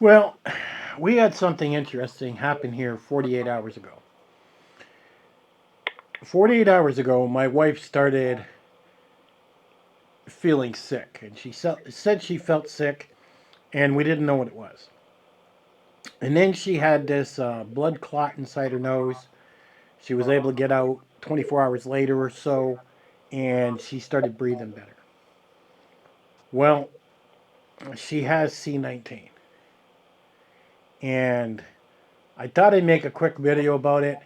Well, we had something interesting happen here 48 hours ago. 48 hours ago, my wife started feeling sick, and she said she felt sick, and we didn't know what it was. And then she had this blood clot inside her nose. She was able to get out 24 hours later or so, and she started breathing better. Well, she has C19, and I thought I'd make a quick video about it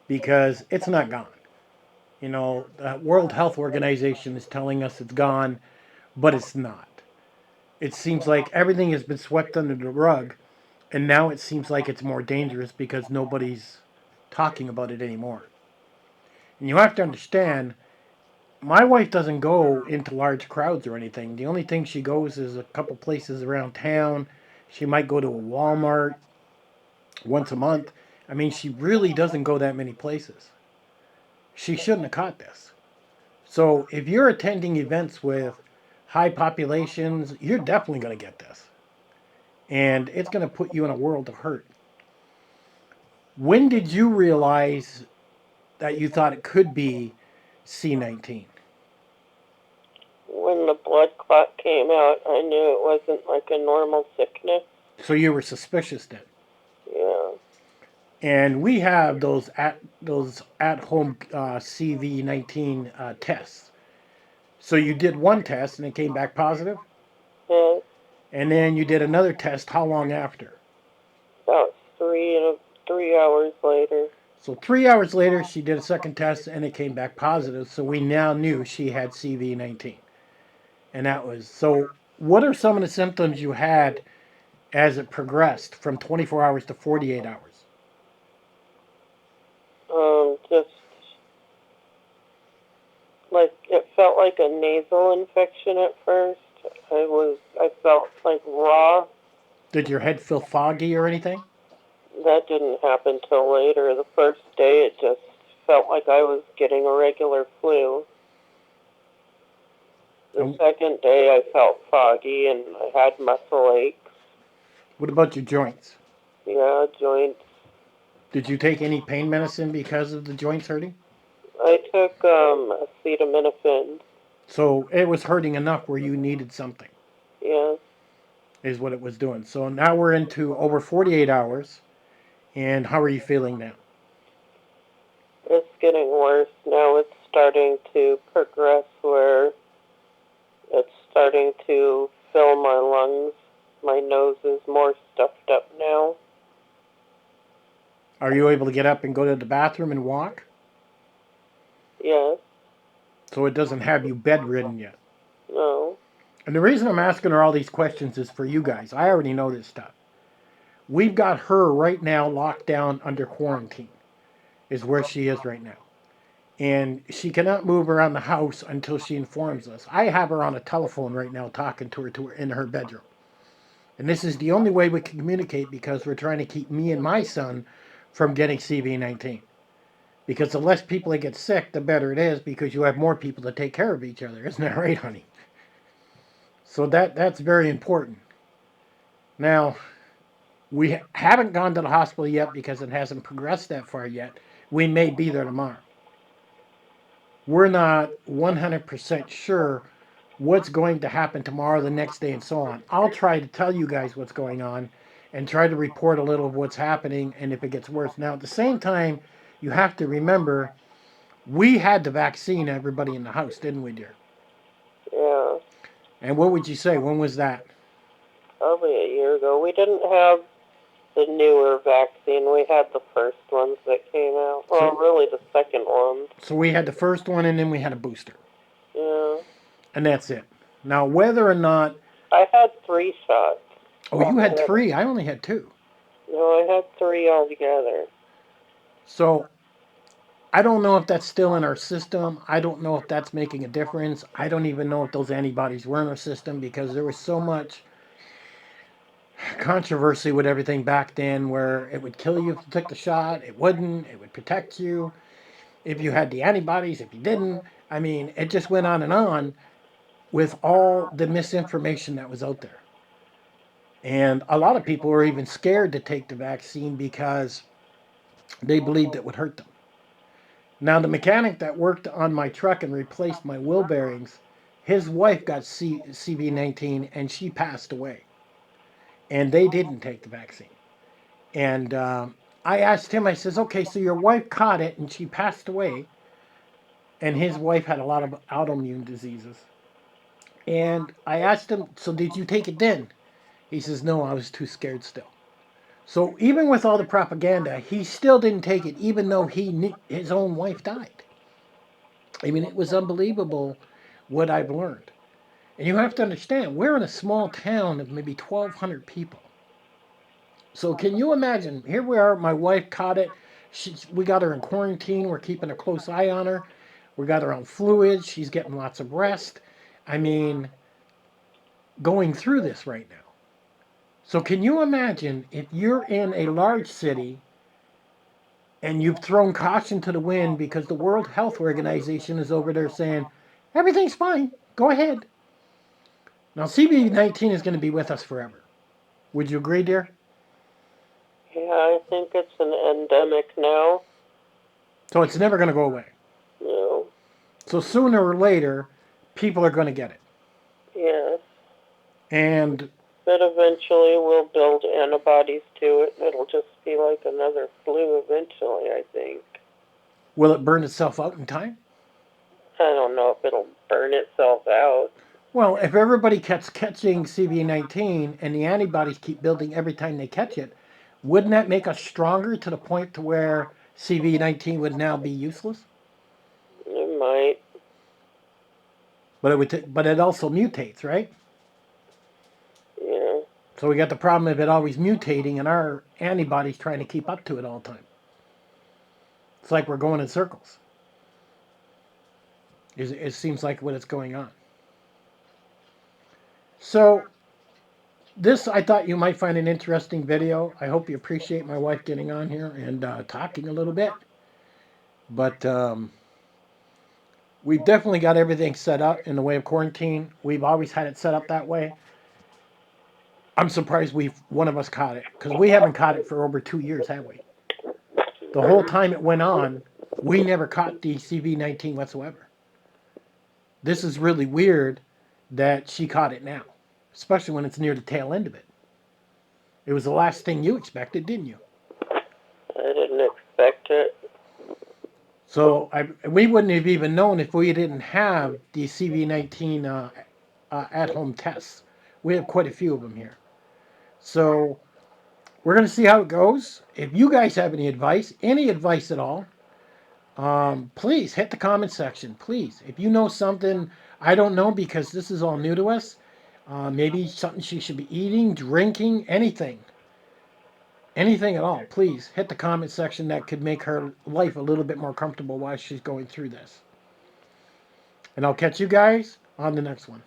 because it's not gone. You know, the World Health Organization is telling us it's gone, but it's not. It seems like everything has been swept under the rug, and now it seems like it's more dangerous because nobody's talking about it anymore. And you have to understand, my wife doesn't go into large crowds or anything. The only thing she goes is a couple places around town. She might go to a Walmart once a month. I mean, she really doesn't go that many places. She shouldn't have caught this. So if you're attending events with high populations, you're definitely going to get this. And it's going to put you in a world of hurt. When did you realize that you thought it could be C19? When the blood clot came out, I knew it wasn't like a normal sickness. So you were suspicious then. Yeah. And we have those at home CV19 tests. So you did one test and it came back positive, Yeah. and then you did another test. How long after? About 3 hours later. So 3 hours later, she did a second test and it came back positive. So we now knew she had CV19. And that was so. What are some of the symptoms you had as it progressed from 24 hours to 48 hours? Just like it felt like a nasal infection at first. I felt like raw. Did your head feel foggy or anything? That didn't happen till later. The first day, it just felt like I was getting a regular flu. The And second day, I felt foggy and I had muscle aches. what about your joints? Yeah, joints. Did you take any pain medicine because of the joints hurting? I took acetaminophen. So it was hurting enough where you needed something, Yeah, is what it was doing. So now we're into over 48 hours. And how are you feeling now? it's getting worse now. It's starting to progress where it's starting to fill my lungs. My nose is more stuffed up now. Are you able to get up and go to the bathroom and walk? Yes. So it doesn't have you bedridden yet. No. And the reason I'm asking her all these questions is for you guys. I already know this stuff. We've got her right now locked down under quarantine, is where she is right now. And she cannot move around the house until she informs us. I have her on a telephone right now talking to her in her bedroom. And this is the only way we can communicate because we're trying to keep me and my son from getting CV19. Because the less people that get sick, the better it is because you have more people to take care of each other. Isn't that right, honey? So that's very important. Now, we haven't gone to the hospital yet because it hasn't progressed that far yet. We may be there tomorrow. We're not 100% sure what's going to happen tomorrow, the next day, and so on. I'll try to tell you guys what's going on and try to report a little of what's happening and if it gets worse. Now, at the same time, you have to remember we had the vaccine, everybody in the house, didn't we, dear? Yeah. And what would you say? When was that? Probably a year ago. We didn't have the newer vaccine. We had the first ones that came out. Well, So, really the second ones. so we had the first one and then we had a booster. Yeah. And that's it. Now, whether or not, I had 3 shots. oh, you had three, I only had two. No, I had three altogether. So I don't know if that's still in our system. I don't know if that's making a difference. I don't even know if those antibodies were in our system because there was so much controversy with everything back then where it would kill you if you took the shot, it wouldn't, it would protect you if you had the antibodies, if you didn't. I mean, it just went on with all the misinformation that was out there. And a lot of people were even scared to take the vaccine because they believed it would hurt them. Now, the mechanic that worked on my truck and replaced my wheel bearings, his wife got CV19 and she passed away. And they didn't take the vaccine. And I asked him, I says, okay, so your wife caught it and she passed away. And his wife had a lot of autoimmune diseases. And I asked him, so did you take it then? He says, no, I was too scared still. So even with all the propaganda, he still didn't take it, even though his own wife died. I mean, it was unbelievable what I've learned. And you have to understand, we're in a small town of maybe 1,200 people. So can you imagine? Here we are. My wife caught it. We got her in quarantine. We're keeping a close eye on her. We got her on fluids. She's getting lots of rest. I mean, going through this right now. So can you imagine if you're in a large city and you've thrown caution to the wind because the World Health Organization is over there saying everything's fine. Go ahead. Now CV19 is going to be with us forever. Would you agree, dear? Yeah, I think it's an endemic now. So it's never going to go away. No. So sooner or later, people are going to get it. Yes. And But eventually we'll build antibodies to it, and it'll just be like another flu eventually, I think. will it burn itself out in time? I don't know if it'll burn itself out. Well, if everybody keeps catching CV19 and the antibodies keep building every time they catch it, wouldn't that make us stronger to the point to where CV19 would now be useless? It might. But it also mutates, right? Yeah. So we got the problem of it always mutating and our antibodies trying to keep up to it all the time. It's like we're going in circles. It seems like what is going on. So this, I thought you might find an interesting video. I hope you appreciate my wife getting on here and talking a little bit. But we've definitely got everything set up in the way of quarantine. We've always had it set up that way. I'm surprised one of us caught it because we haven't caught it for over 2 years, have we? The whole time it went on, we never caught the CV19 whatsoever. This is really weird that she caught it now, especially when it's near the tail end of it. It was the last thing you expected, didn't you? I didn't expect it. So we wouldn't have even known if we didn't have the CV19 at-home tests. We have quite a few of them here. So we're going to see how it goes. If you guys have any advice at all, please hit the comment section. Please, if you know something I don't know because this is all new to us, maybe something she should be eating, drinking, anything at all, please hit the comment section that could make her life a little bit more comfortable while she's going through this. And I'll catch you guys on the next one.